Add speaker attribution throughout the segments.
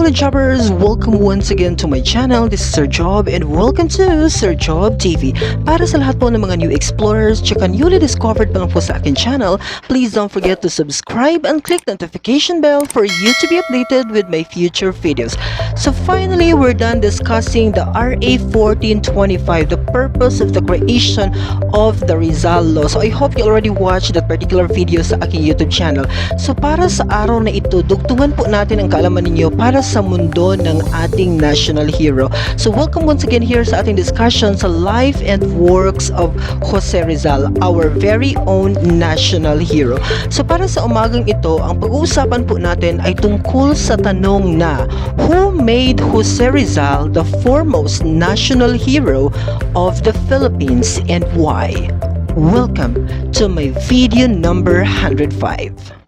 Speaker 1: Untitled Choppers, welcome once again to my channel. This is Sir Job and welcome to Sir Job TV. Para sa lahat po ng mga new explorers tsaka newly discovered pa lang po sa akin channel, please don't forget to subscribe and click the notification bell for you to be updated with my future videos. So finally, we're done discussing the RA 1425, the purpose of the creation of the Rizal Law. So I hope you already watched that particular video sa aking YouTube channel. So para sa araw na ito, dugtungan po natin ang kaalaman ninyo para sa mundo ng ating national hero. So welcome once again here sa ating discussion sa life and works of Jose Rizal, our very own national hero. So para sa umagang ito, ang pag-uusapan po natin ay tungkol sa tanong na who made Jose Rizal the foremost national hero of the Philippines and why? Welcome to my video number 105.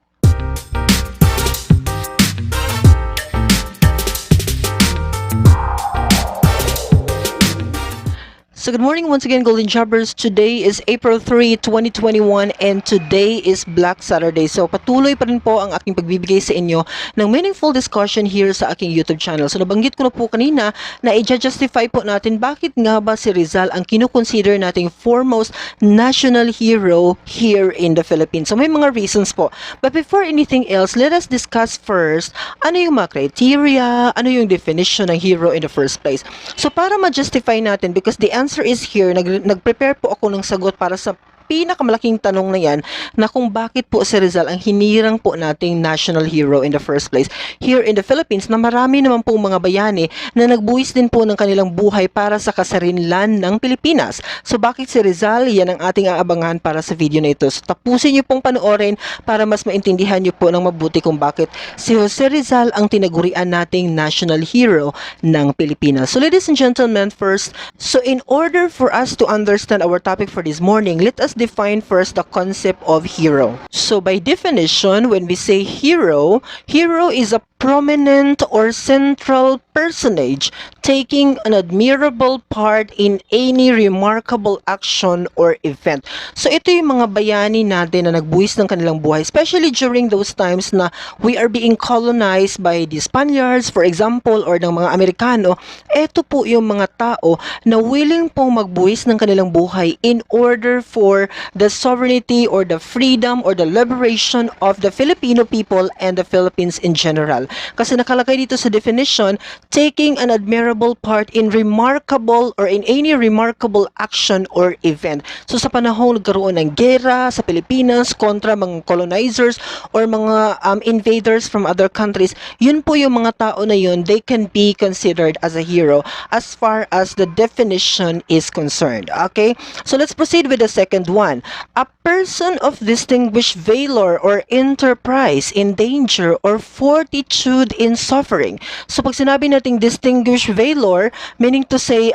Speaker 1: So good morning once again, Golden Jobbers. Today is April 3, 2021 and today is Black Saturday. So patuloy pa rin po ang aking pagbibigay sa inyo ng meaningful discussion here sa aking YouTube channel. So nabanggit ko na po kanina na i-justify po natin bakit nga ba si Rizal ang kinukonsider nating foremost national hero here in the Philippines. So may mga reasons po. But before anything else, let us discuss first ano yung mga criteria, ano yung definition ng hero in the first place. So para ma-justify natin, because the answer is here, nag-prepare po ako ng sagot para sa pinakamalaking tanong na yan na kung bakit po si Rizal ang hinirang po nating national hero in the first place here in the Philippines, na marami naman pong mga bayani na nagbuwis din po ng kanilang buhay para sa kasarinlan ng Pilipinas. So bakit si Rizal? Yan ang ating aabangan para sa video na ito. So tapusin nyo pong panoorin para mas maintindihan nyo po ng mabuti kung bakit si Jose Rizal ang tinagurian nating national hero ng Pilipinas. So ladies and gentlemen, first, so in order for us to understand our topic for this morning, let us define first the concept of hero. So by definition, when we say hero, hero is a prominent or central personage taking an admirable part in any remarkable action or event. So ito yung mga bayani natin na nagbuwis ng kanilang buhay, especially during those times na we are being colonized by the Spaniards, for example, or ng mga Amerikano. Ito po yung mga tao na willing pong magbuwis ng kanilang buhay in order for the sovereignty or the freedom or the liberation of the Filipino people and the Philippines in general. Kasi nakalagay dito sa definition, taking an admirable part in remarkable or in any remarkable action or event. So sa panahon nagkaroon ng gera sa Pilipinas kontra mga colonizers or mga invaders from other countries, yun po yung mga tao na yun, they can be considered as a hero as far as the definition is concerned. Okay? So let's proceed with the second one. A person of distinguished valor or enterprise in danger or fortitude in suffering. So pag sinabi nating distinguished valor, meaning to say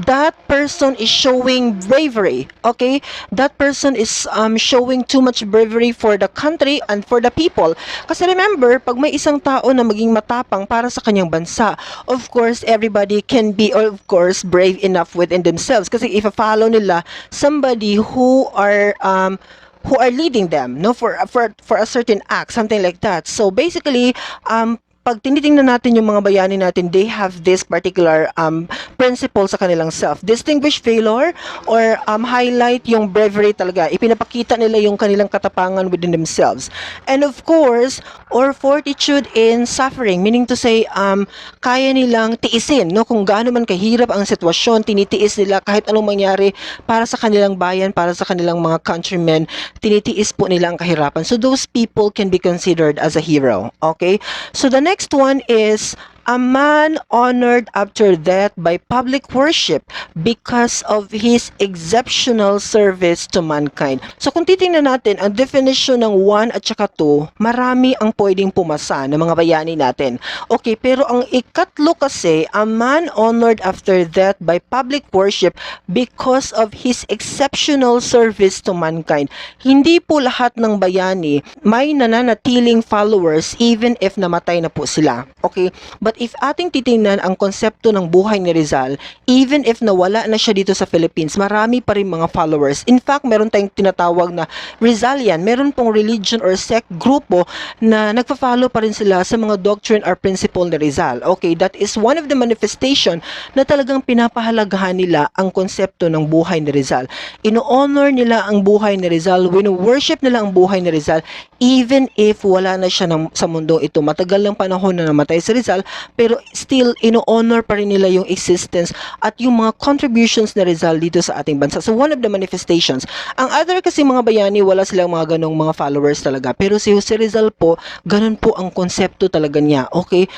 Speaker 1: that person is showing bravery. Okay? That person is showing too much bravery for the country and for the people. Kasi remember, pag may isang tao na maging matapang para sa kanyang bansa, of course everybody can be of course brave enough within themselves. Kasi if follow nila somebody who are leading them, no, for a certain act, something like that. So basically, pag tinitingnan natin yung mga bayani natin, they have this particular principle sa kanilang self. Distinguished valor or highlight yung bravery talaga. Ipinapakita nila yung kanilang katapangan within themselves. And of course, or fortitude in suffering, meaning to say, kaya nilang tiisin, no? Kung gaano man kahirap ang sitwasyon, tinitiis nila kahit anong mangyari para sa kanilang bayan, para sa kanilang mga countrymen, tinitiis po nila ang kahirapan. So those people can be considered as a hero. Okay? So the next one is a man honored after death by public worship because of his exceptional service to mankind. So kung titingnan natin ang definition ng 1 at saka 2, marami ang pwedeng pumasa ng mga bayani natin. Okay, pero ang ikatlo kasi, a man honored after death by public worship because of his exceptional service to mankind. Hindi po lahat ng bayani may nananatiling followers even if namatay na po sila. Okay? But But if ating titingnan ang konsepto ng buhay ni Rizal, even if nawala na siya dito sa Philippines, marami pa rin mga followers. In fact, meron tayong tinatawag na Rizalian. Meron pong religion or sect grupo na nagpa-follow pa rin sila sa mga doctrine or principle ni Rizal. Okay, that is one of the manifestation na talagang pinapahalagahan nila ang konsepto ng buhay ni Rizal. Ino-honor nila ang buhay ni Rizal, wino-worship nila ang buhay ni Rizal, even if wala na siya sa mundong ito. Matagal ng panahon na namatay si Rizal, pero still, ino-honor pa rin nila yung existence at yung mga contributions ni Rizal dito sa ating bansa. So, one of the manifestations. Ang other kasi mga bayani, wala silang mga ganong mga followers talaga. Pero si Jose Rizal po, ganun po ang konsepto talaga niya. Okay?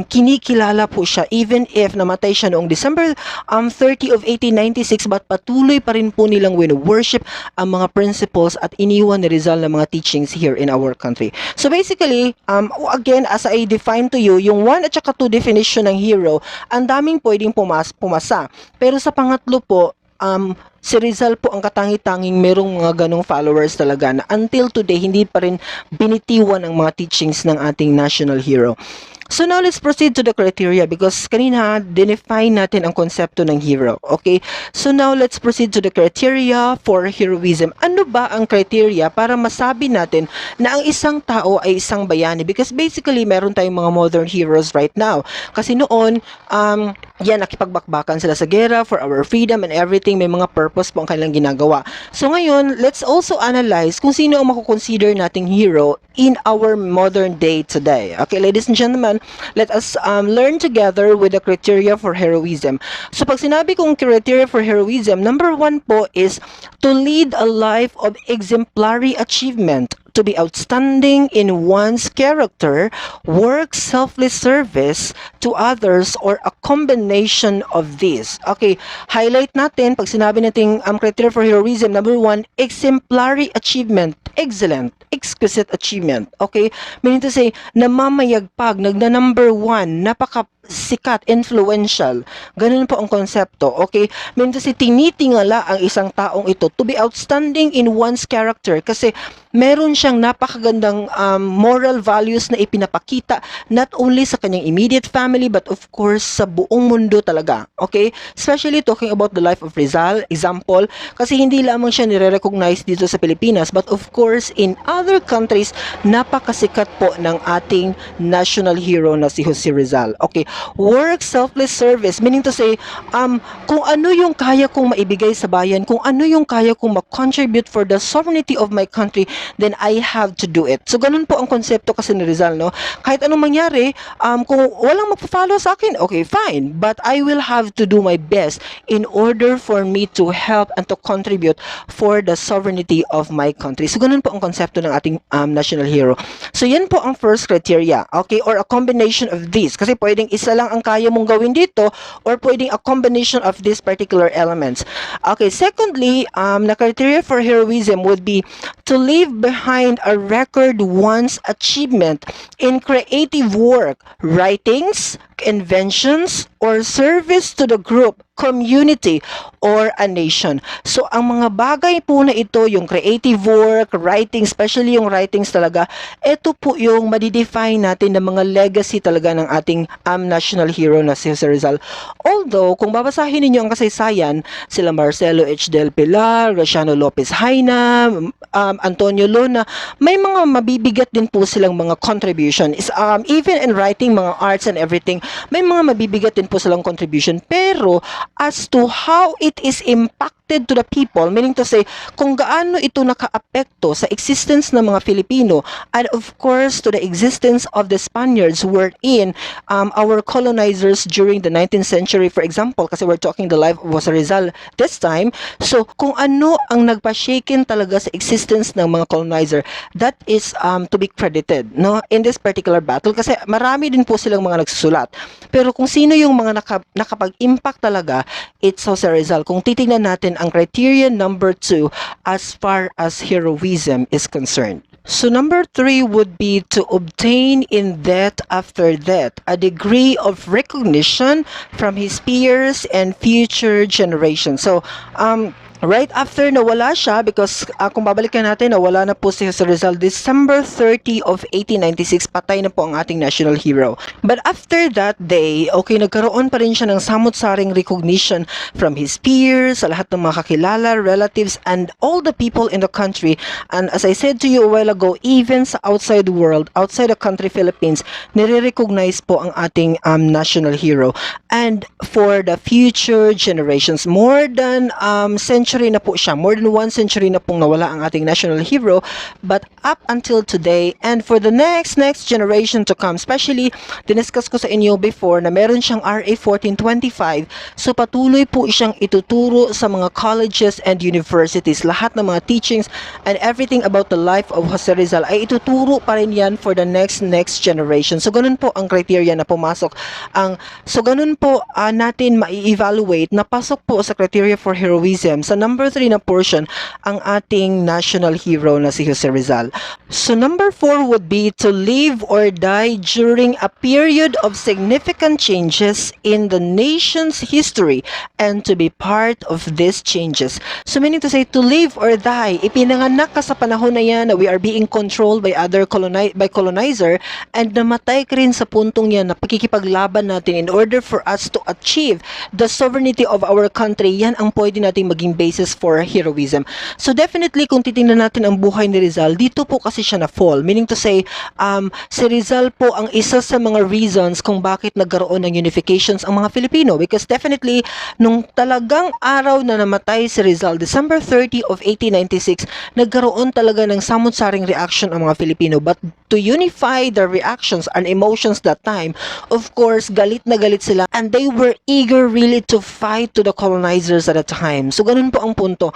Speaker 1: Kinikilala po siya, even if namatay siya noong December 30 of 1896, but patuloy pa rin po nilang wino-worship ang mga principles at iniwan ni Rizal ng mga teachings here in our country. So basically, again, as I define to you, yung 1 at saka 2 definition ng hero, ang daming pwedeng pumasa. Pero sa pangatlo po, si Rizal po ang katangi-tanging merong mga ganong followers talaga na until today, hindi pa rin binitiwan ang mga teachings ng ating national hero. So now let's proceed to the criteria because kanina define natin ang konsepto ng hero. Okay? So now let's proceed to the criteria for heroism. Ano ba ang criteria para masabi natin na ang isang tao ay isang bayani? Because basically meron tayong mga modern heroes right now. Kasi noon, nakipagbakbakan sila sa gera for our freedom and everything. May mga purpose po ang kanilang ginagawa. So ngayon, let's also analyze kung sino ang makukonsider nating hero in our modern day today. Okay, ladies and gentlemen, let us learn together with the criteria for heroism. So pag sinabi kong criteria for heroism, number 1 po is to lead a life of exemplary achievement, to be outstanding in one's character, work, selfless service to others, or a combination of these. Okay, highlight natin, pag sinabi natin criteria for heroism, number 1, exemplary achievement, excellent, exquisite achievement. Okay, meaning to say, namamayagpag, number 1, napakasikat, influential. Ganun po ang konsepto. Okay, meaning to say, tinitingala ang isang taong ito to be outstanding in one's character kasi meron siyang napakagandang moral values na ipinapakita not only sa kanyang immediate family but of course sa buong mundo talaga. Okay? Especially talking about the life of Rizal, example, kasi hindi lamang siya nire-recognize dito sa Pilipinas but of course in other countries, napakasikat po ng ating national hero na si Jose Rizal. Okay? Work, selfless service, meaning to say, kung ano yung kaya kong maibigay sa bayan, kung ano yung kaya kong ma-contribute for the sovereignty of my country, then I have to do it. So, ganun po ang konsepto kasi ni Rizal, no? Kahit anong mangyari, kung walang magpa-follow sa akin, okay, fine. But I will have to do my best in order for me to help and to contribute for the sovereignty of my country. So, ganun po ang konsepto ng ating national hero. So, yan po ang first criteria, okay? Or a combination of these. Kasi pwedeng isa lang ang kaya mong gawin dito or pwedeng a combination of these particular elements. Okay, secondly, na criteria for heroism would be to leave behind a record one's achievement in creative work, writings, inventions, or service to the group, community, or a nation. So, ang mga bagay po na ito, yung creative work, writing, especially yung writings talaga, ito po yung madidefine natin ng mga legacy talaga ng ating national hero na si Jose Rizal. Although, kung babasahin ninyo ang kasaysayan, sila Marcelo H. Del Pilar, Graciano Lopez Haina, Antonio Luna, may mga mabibigat din po silang mga contribution. Even in writing, mga arts and everything, may mga mabibigat din po silang contribution. Pero, as to how it is impacted to the people, meaning to say, kung gaano ito naka-apekto sa existence ng mga Filipino, and of course, to the existence of the Spaniards who were in our colonizers during the 19th century, for example, kasi we're talking the life of Jose Rizal this time. So, kung ano ang nagpa-shaken talaga sa existence ng mga colonizer, that is to be credited, no, in this particular battle, kasi marami din po silang mga nagsusulat. Pero kung sino yung mga nakapag-impact talaga, it's Jose Rizal. Kung titingnan natin ang criteria number 2 as far as heroism is concerned. So number 3 would be to obtain in death after death a degree of recognition from his peers and future generations. So Right after nawala siya, because kung babalikan natin, nawala na po si Jose Rizal December 30 of 1896, patay na po ang ating national hero. But after that day, okay, nagkaroon pa rin siya ng samot-saring recognition from his peers, sa lahat ng mga kakilala, relatives, and all the people in the country. And as I said to you a while ago, even sa outside the world, outside the country Philippines, nire-recognize po ang ating national hero. And for the future generations, more than century na po siya, more than 1 century na pong nawala ang ating national hero, but up until today and for the next generation to come, especially diniscuss ko sa inyo before na meron siyang RA 1425, so patuloy po siyang ituturo sa mga colleges and universities. Lahat ng mga teachings and everything about the life of Jose Rizal ay ituturo pa rin yan for the next generation. So ganun po ang criteria na pumasok so ganun po natin ma-evaluate na pasok po sa criteria for heroism sa number 3 na portion ang ating national hero na si Jose Rizal. So number 4 would be to live or die during a period of significant changes in the nation's history and to be part of these changes. So meaning to say, to live or die, ipinanganak ka sa panahon na yan na we are being controlled by other colonizer, and namatay ka rin sa puntong yan na pakikipaglaban natin in order for us to achieve the sovereignty of our country. Yan ang pwede nating maging basis for heroism. So definitely, kung titingnan natin ang buhay ni Rizal, dito po kasi siya na-fall. Meaning to say, si Rizal po ang isa sa mga reasons kung bakit nagkaroon ng unifications ang mga Filipino. Because definitely, nung talagang araw na namatay si Rizal, December 30 of 1896, nagkaroon talaga ng samot-saring reaction ang mga Filipino. But to unify the reactions and emotions that time, of course, galit na galit sila, and they were eager really to fight to the colonizers at the time. So ganun po ang punto.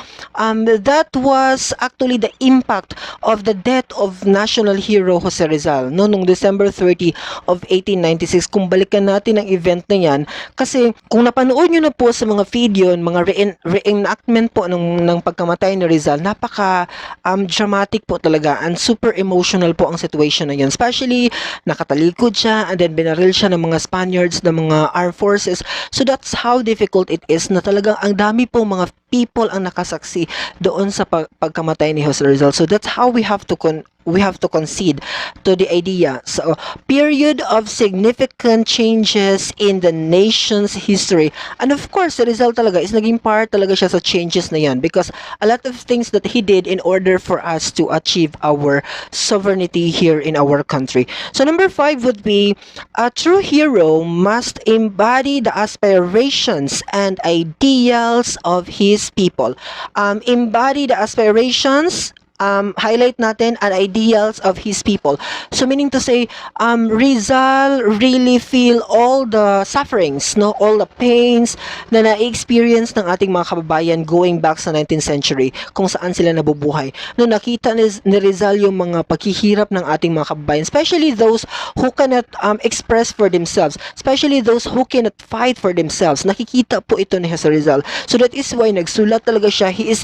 Speaker 1: That was actually the impact of the death of national hero Jose Rizal nung December 30 of 1896. Kung balikan natin ang event na yan, kasi kung napanood nyo na po sa mga video, mga reenactment po ng pagkamatay ni Rizal, napaka dramatic po talaga and super emotional po ang situation na yun. Especially, nakatalikod siya and then binaril siya ng mga Spaniards, ng mga armed forces. So that's how difficult it is na talagang ang dami po mga people ang nakasaksi doon sa pagkamatay ni Jose Rizal. So that's how we have to concede to the idea. So, period of significant changes in the nation's history. And of course, the result talaga is naging part talaga siya sa changes na yan, because a lot of things that he did in order for us to achieve our sovereignty here in our country. So number 5 would be, a true hero must embody the aspirations and ideals of his people. Embody the aspirations, highlight natin and ideals of his people. So meaning to say, Rizal really feel all the sufferings, no, all the pains na na-experience ng ating mga kababayan going back sa 19th century, kung saan sila nabubuhay. No, nakita ni Rizal yung mga paghihirap ng ating mga kababayan, especially those who cannot express for themselves, especially those who cannot fight for themselves. Nakikita po ito ni Jose Rizal. So that is why nagsulat talaga siya. He is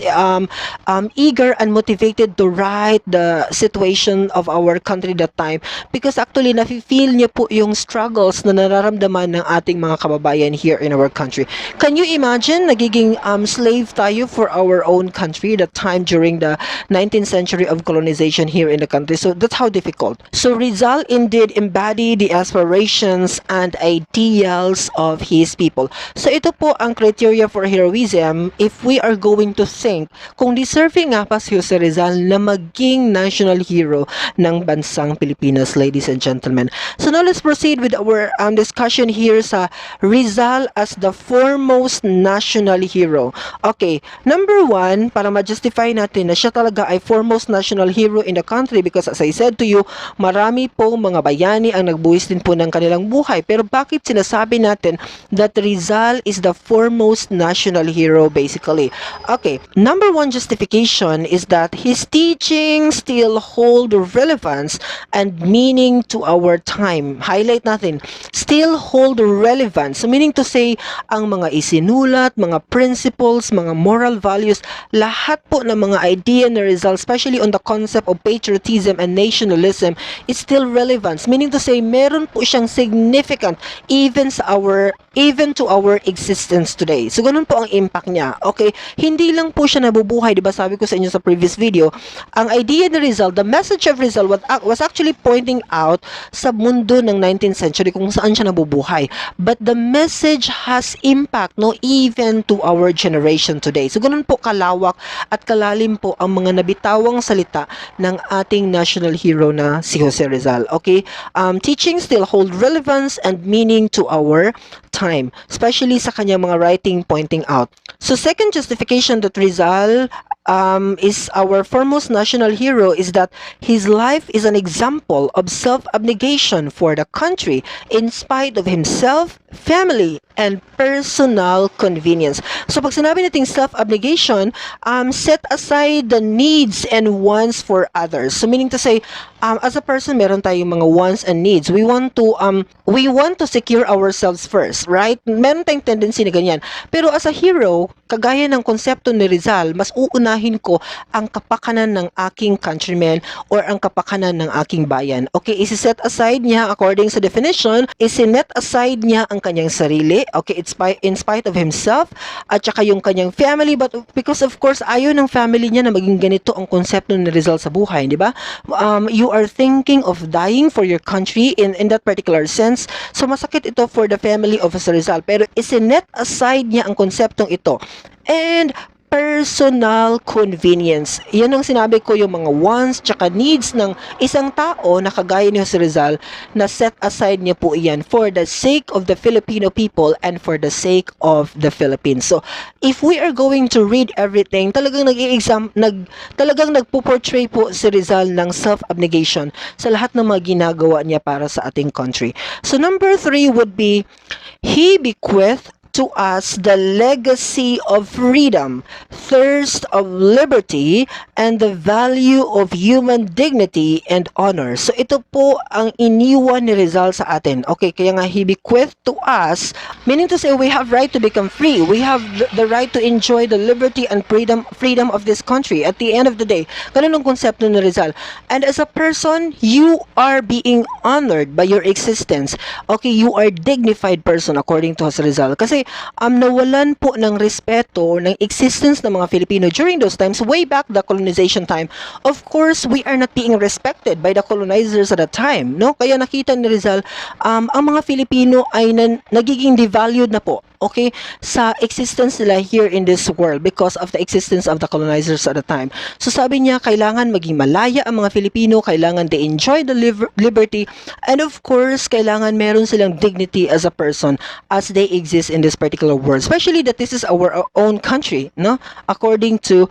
Speaker 1: eager and motivated to write the situation of our country that time, because actually nafe-feel niya po yung struggles na nararamdaman ng ating mga kababayan here in our country. Can you imagine, nagiging slave tayo for our own country that time during the 19th century of colonization here in the country? So that's how difficult. So Rizal indeed embodied the aspirations and ideals of his people. So ito po ang criteria for heroism if we are going to think kung deserving nga pa si Jose Rizal na maging national hero ng bansang Pilipinas, ladies and gentlemen. So now let's proceed with our discussion here sa Rizal as the foremost national hero. Okay, number 1, para ma-justify natin na siya talaga ay foremost national hero in the country, because as I said to you, marami po mga bayani ang nagbuwis din po ng kanilang buhay. Pero bakit sinasabi natin that Rizal is the foremost national hero basically? Okay, number 1 justification is that his His teachings still hold relevance and meaning to our time. Highlight natin, still hold relevance. So meaning to say, ang mga isinulat, mga principles, mga moral values, lahat po ng mga idea na Rizal, especially on the concept of patriotism and nationalism, is still relevant. Meaning to say, meron po siyang significant even to our existence today. So ganun po ang impact niya. Okay, hindi lang po siya nabubuhay, 'di ba? Sabi ko sa inyo sa previous video, ang idea ni Rizal, the message of Rizal was actually pointing out sa mundo ng 19th century kung saan siya nabubuhay. But the message has impact, no, even to our generation today. So ganun po kalawak at kalalim po ang mga nabitawang salita ng ating national hero na si Jose Rizal. Okay, teachings still hold relevance and meaning to our time, especially sa kanyang mga writing pointing out. So second justification that Rizal is our foremost national hero is that his life is an example of self-abnegation for the country in spite of himself, family, and personal convenience. So pag sinabi nating self-abnegation, set aside the needs and wants for others. So meaning to say, as a person, meron tayong mga wants and needs. We want to secure ourselves first, right? Meron tayong tendency na ganyan. Pero as a hero, kagaya ng konsepto ni Rizal, mas uunahin ko ang kapakanan ng aking countrymen or ang kapakanan ng aking bayan. Okay, isi-set aside niya according sa definition, isi-net aside niya ang kanyang sarili. Okay, in spite of himself at saka yung kanyang family, but because of course ayaw ng family niya na maging ganito ang konsepto ni Rizal sa buhay, di ba? You are thinking of dying for your country in that particular sense. So masakit ito for the family of Rizal, pero isi-net aside niya ang konseptong ito. And personal convenience. Yan ang sinabi ko, yung mga wants tsaka needs ng isang tao na kagaya ni Jose Rizal, na set aside niya po iyan for the sake of the Filipino people and for the sake of the Philippines. So, if we are going to read everything, talagang talagang nagpo-portray po si Rizal ng self-abnegation sa lahat ng mga ginagawa niya para sa ating country. So, number 3 would be, he bequeathed to us the legacy of freedom, thirst of liberty, and the value of human dignity and honor. So ito po ang iniwan ni Rizal sa atin. Okay, kaya nga he bequeathed to us, meaning to say we have right to become free. We have the right to enjoy the liberty and freedom of this country. At the end of the day, ganun ang konsepto ni Rizal. And as a person, you are being honored by your existence. Okay, you are dignified person according to Jose Rizal. Kasi nawalan po ng respeto ng existence ng mga Filipino during those times, way back the colonization time. Of course, we are not being respected by the colonizers at that time, no? Kaya nakita ni Rizal, ang mga Filipino ay nagiging devalued na po, okay, sa existence nila here in this world because of the existence of the colonizers at the time. So sabi niya, kailangan maging malaya ang mga Filipino, kailangan they enjoy the liberty, and of course, kailangan meron silang dignity as a person as they exist in this particular world, especially that this is our own country, no, according to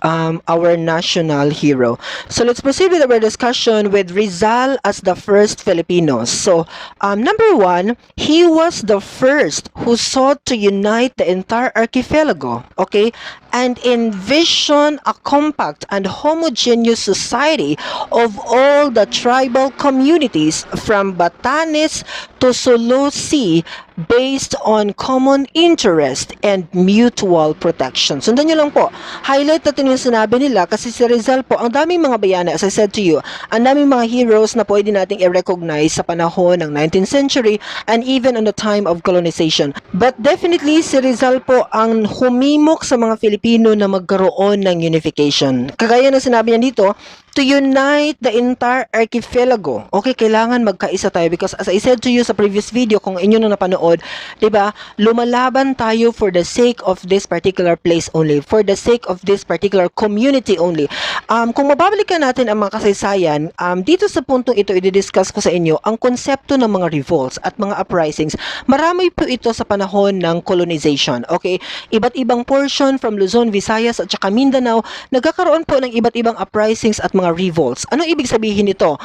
Speaker 1: our national hero. So let's proceed with our discussion with Rizal as the first Filipino. So number 1, he was the first who sought to unite the entire archipelago, okay, and envision a compact and homogeneous society of all the tribal communities from Batanes to Sulu Sea based on common interest and mutual protection. Sundan nyo lang po. Highlight natin yung sinabi nila kasi si Rizal po, ang daming mga bayana, as I said to you, ang daming mga heroes na pwede nating i-recognize sa panahon ng 19th century and even on the time of colonization. But definitely, si Rizal po ang humimok sa mga Filipino na magkaroon ng unification. Kagaya na sinabi niya dito, to unite the entire archipelago. Okay, kailangan magkaisa tayo because as I said to you sa previous video, kung inyo na napanood, 'di ba? Lumalaban tayo for the sake of this particular place only, for the sake of this particular community only. Kung mababalikan natin ang mga kasaysayan, dito sa puntong ito i-discuss ko sa inyo ang konsepto ng mga revolts at mga uprisings. Marami po ito sa panahon ng colonization. Okay? Iba't ibang portion from Luzon, Visayas at saka Mindanao, nagkakaroon po ng iba't ibang uprisings at mga mga revolts. Anong ibig sabihin nito?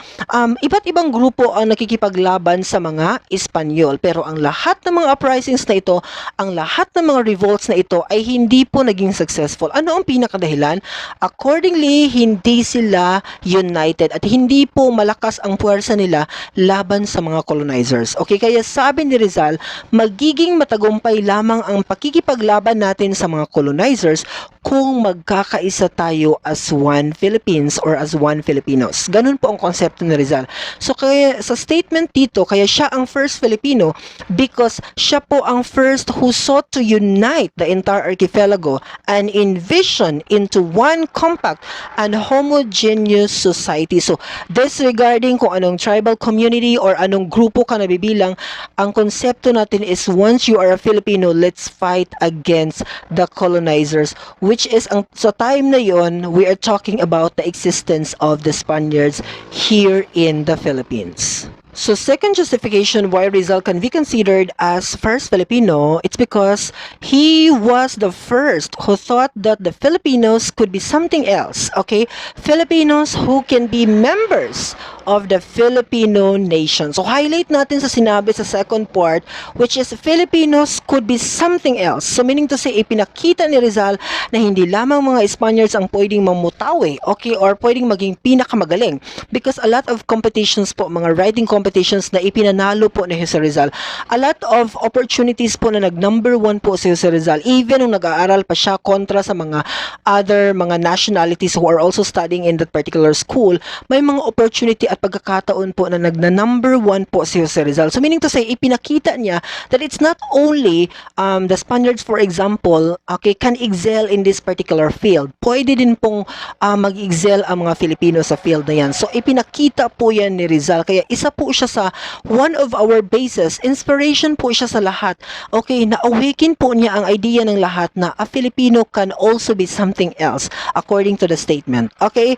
Speaker 1: Iba't ibang grupo ang nakikipaglaban sa mga Espanyol, pero ang lahat ng mga uprisings na ito, ang lahat ng mga revolts na ito ay hindi po naging successful. Ano ang pinakadahilan? Accordingly, hindi sila united at hindi po malakas ang puwersa nila laban sa mga colonizers. Okay, kaya sabi ni Rizal, magiging matagumpay lamang ang pakikipaglaban natin sa mga colonizers kung magkakaisa tayo as one Philippines or as one Filipinos. Ganun po ang konsepto ni Rizal. So kaya sa statement dito, kaya siya ang first Filipino because siya po ang first who sought to unite the entire archipelago and envision into one compact and homogeneous society. So disregarding kung anong tribal community or anong grupo ka nabibilang, ang konsepto natin is once you are a Filipino, let's fight against the colonizers, which is sa time na yon, we are talking about the existence of the Spaniards here in the Philippines. So second justification why Rizal can be considered as first Filipino, it's because he was the first who thought that the Filipinos could be something else, okay? Filipinos who can be members of the Filipino nation. So highlight natin sa sinabi sa second part, which is Filipinos could be something else. So meaning to say, ipinakita ni Rizal na hindi lamang mga Spaniards ang pwedeng mamutawi, okay, or pwedeng maging pinakamagaling. Because a lot of competitions po, mga writing competitions na ipinanalo po ni Jose Rizal, a lot of opportunities po na nag-number 1 po si Jose Rizal, even nung nag-aaral pa siya kontra sa mga other mga nationalities who are also studying in that particular school, may mga opportunity at pagkakataon po na nagna-number 1 po si Jose Rizal. So meaning to say, ipinakita niya that it's not only the Spaniards, for example, okay, can excel in this particular field. Pwede din pong mag-excel ang mga Filipino sa field na yan. So ipinakita po yan ni Rizal. Kaya isa po siya sa one of our bases. Inspiration po siya sa lahat. Okay, na-awaken po niya ang idea ng lahat na a Filipino can also be something else according to the statement. Okay,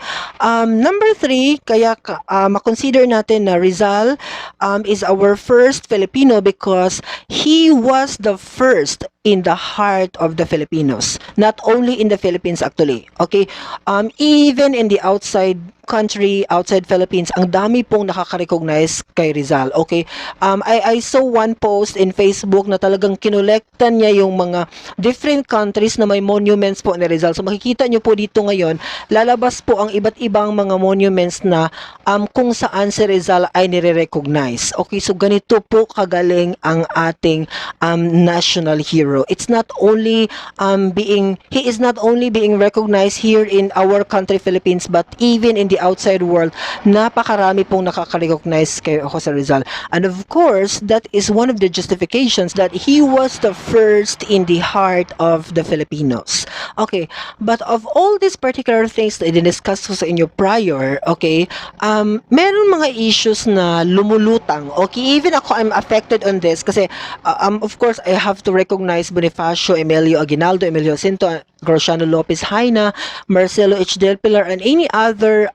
Speaker 1: number 3, kaya makonsider natin na Rizal is our first Filipino because he was the first in the heart of the Filipinos. Not only in the Philippines actually. Okay, even in the outside country, outside Philippines, ang dami pong nakaka-recognize kay Rizal. Okay, I saw one post in Facebook na talagang kinolektan niya yung mga different countries na may monuments po ni Rizal. So makikita niyo po dito ngayon, lalabas po ang iba't ibang mga monuments na kung saan si Rizal ay nire-recognize. Okay, so ganito po kagaling ang ating national hero. It's not only he is not only being recognized here in our country, Philippines, but even in the outside world, napakarami pong nakaka-recognize kay Jose Rizal. And of course, that is one of the justifications that he was the first in the heart of the Filipinos. Okay, but of all these particular things na i-discuss ko sa inyo prior, okay, meron mga issues na lumulutang. Okay, even ako, I'm affected on this kasi, of course, I have to recognize Bonifacio, Emilio Aguinaldo, Emilio Jacinto, Graciano Lopez Haina, Marcelo H. Del Pilar, and any other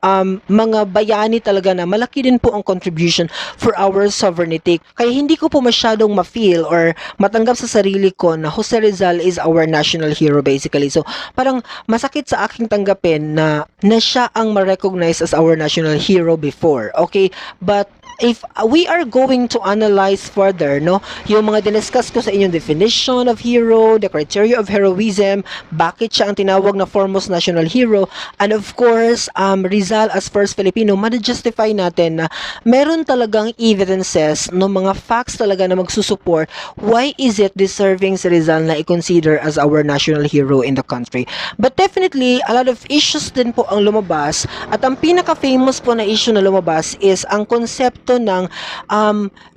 Speaker 1: mga bayani talaga na malaki din po ang contribution for our sovereignty. Kaya hindi ko po masyadong ma-feel or matanggap sa sarili ko na Jose Rizal is our national hero basically. So parang masakit sa aking tanggapin na siya ang ma-recognize as our national hero before. Okay, but if we are going to analyze further, no, yung mga diniscuss ko sa inyong definition of hero, the criteria of heroism, bakit siya ang tinawag na foremost national hero, and of course, Rizal as first Filipino, ma-justify natin na meron talagang evidences, no, mga facts talaga na magsusupport why is it deserving si Rizal na i-consider as our national hero in the country. But definitely, a lot of issues din po ang lumabas, at ang pinaka-famous po na issue na lumabas is ang concept ng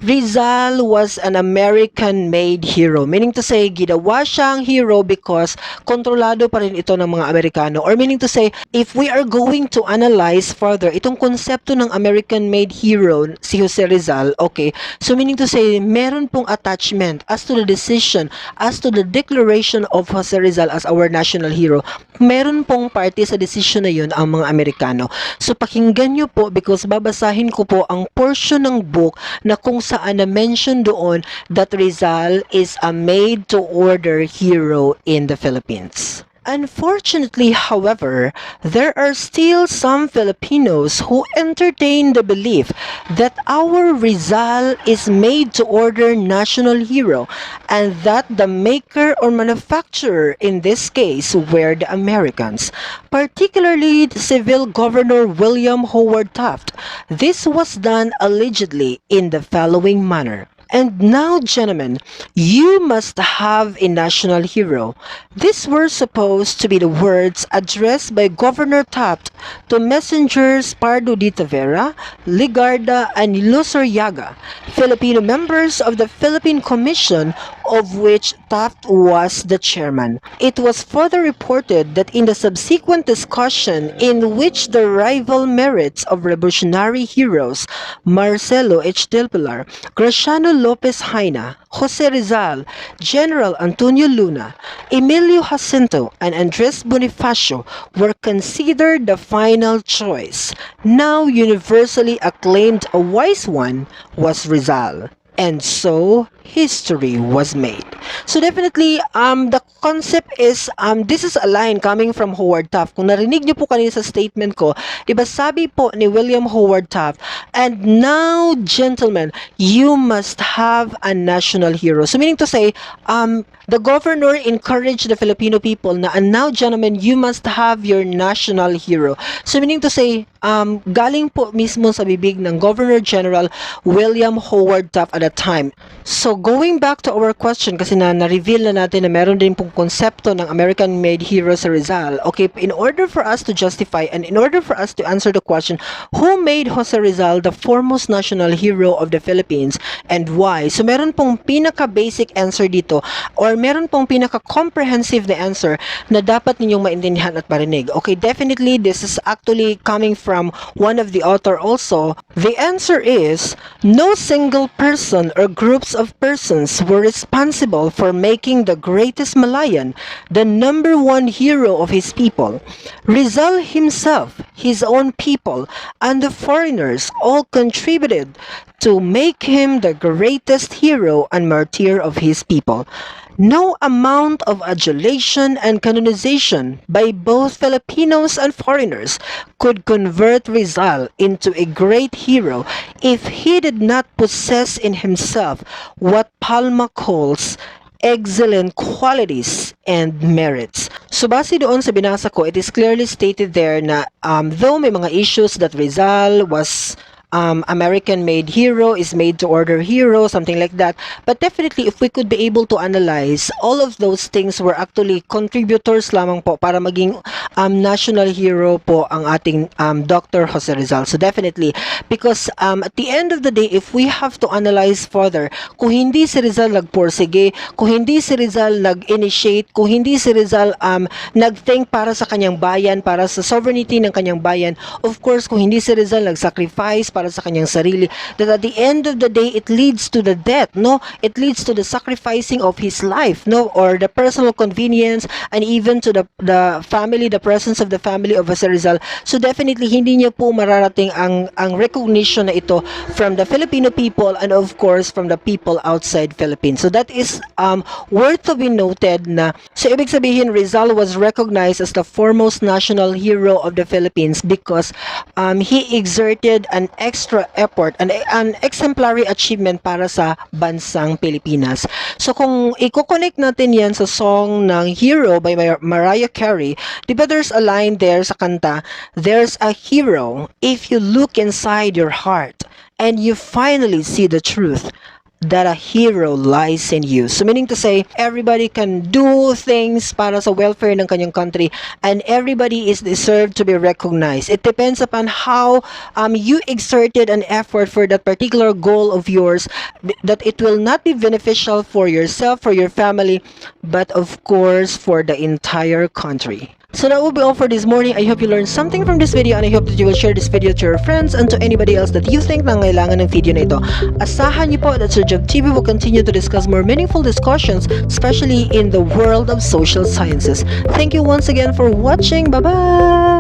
Speaker 1: Rizal was an American-made hero. Meaning to say, ginawa siyang hero because kontrolado pa rin ito ng mga Amerikano. Or meaning to say, if we are going to analyze further, itong konsepto ng American-made hero, si Jose Rizal, okay, so meaning to say, meron pong attachment as to the decision, as to the declaration of Jose Rizal as our national hero. Meron pong party sa decision na yun ang mga Amerikano. So pakinggan nyo po because babasahin ko po ang portion ng book na kung saan na-mention doon that Rizal is a made-to-order hero in the Philippines. Unfortunately, however, there are still some Filipinos who entertain the belief that our Rizal is made to order national hero and that the maker or manufacturer in this case were the Americans, particularly civil Governor William Howard Taft. This was done allegedly in the following manner. And now, gentlemen, you must have a national hero. These were supposed to be the words addressed by Governor Taft to messengers Pardo de Tavera, Ligarda, and Losuriaga, Filipino members of the Philippine Commission, of which Taft was the chairman. It was further reported that in the subsequent discussion in which the rival merits of revolutionary heroes Marcelo H. Del Pilar, Graciano Lopez Haina, Jose Rizal, General Antonio Luna, Emilio Jacinto, and Andres Bonifacio were considered the final choice. Now universally acclaimed a wise one was Rizal. And so history was made. So definitely the concept is this is a line coming from Howard Taft. Kung narinig niyo po kanina sa statement ko, 'di ba sabi po ni William Howard Taft, and now gentlemen, you must have a national hero. So meaning to say, the governor encouraged the Filipino people na, and now gentlemen, you must have your national hero. So meaning to say, galing po mismo sa bibig ng Governor General William Howard Taft at that time. So going back to our question, kasi na-reveal na natin na meron din pong konsepto ng American-made hero sa Rizal. Okay, in order for us to justify and in order for us to answer the question, who made Jose Rizal the foremost national hero of the Philippines and why? So meron pong pinaka-basic answer dito, or meron pong pinaka-comprehensive na answer na dapat ninyong maintindihan at marinig. Okay, definitely this is actually coming from one of the author also. The answer is, no single person or groups of persons were responsible for making the greatest Malayan the number one hero of his people. Rizal himself, his own people, and the foreigners all contributed to make him the greatest hero and martyr of his people. No amount of adulation and canonization by both Filipinos and foreigners could convert Rizal into a great hero if he did not possess in himself what Palma calls excellent qualities and merits. So base doon sa binasa ko, it is clearly stated there na though may mga issues that Rizal was American-made hero, is made to order hero, something like that. But definitely, if we could be able to analyze, all of those things were actually contributors lamang po para maging national hero po ang ating Dr. Jose Rizal. So definitely, because at the end of the day, if we have to analyze further, kung hindi si Rizal nagporsige, kung hindi si Rizal nag-initiate, kung hindi si Rizal nag-think para sa kanyang bayan, para sa sovereignty ng kanyang bayan, of course, kung hindi si Rizal nag-sacrifice para sa kanyang sarili, that at the end of the day, it leads to the death, no? It leads to the sacrificing of his life, no? Or the personal convenience, and even to the family, the presence of the family of Jose Rizal. So definitely, hindi niya po mararating ang recognition na ito from the Filipino people and of course, from the people outside Philippines. So that is worth to be noted na, so ibig sabihin, Rizal was recognized as the foremost national hero of the Philippines because he exerted an extra effort and an exemplary achievement para sa bansang Pilipinas. So kung i-connect natin yan sa song ng Hero by Mariah Carey, di ba there's a line there sa kanta, there's a hero if you look inside your heart and you finally see the truth that a hero lies in you. So meaning to say, everybody can do things para sa welfare ng kanyang country and everybody is deserved to be recognized. It depends upon how you exerted an effort for that particular goal of yours, that it will not be beneficial for yourself, for your family, but of course for the entire country. So that will be all for this morning. I hope you learned something from this video and I hope that you will share this video to your friends and to anybody else that you think nangailangan ng video na ito. Asahan niyo po that Sir Job TV will continue to discuss more meaningful discussions, especially in the world of social sciences. Thank you once again for watching. Bye-bye!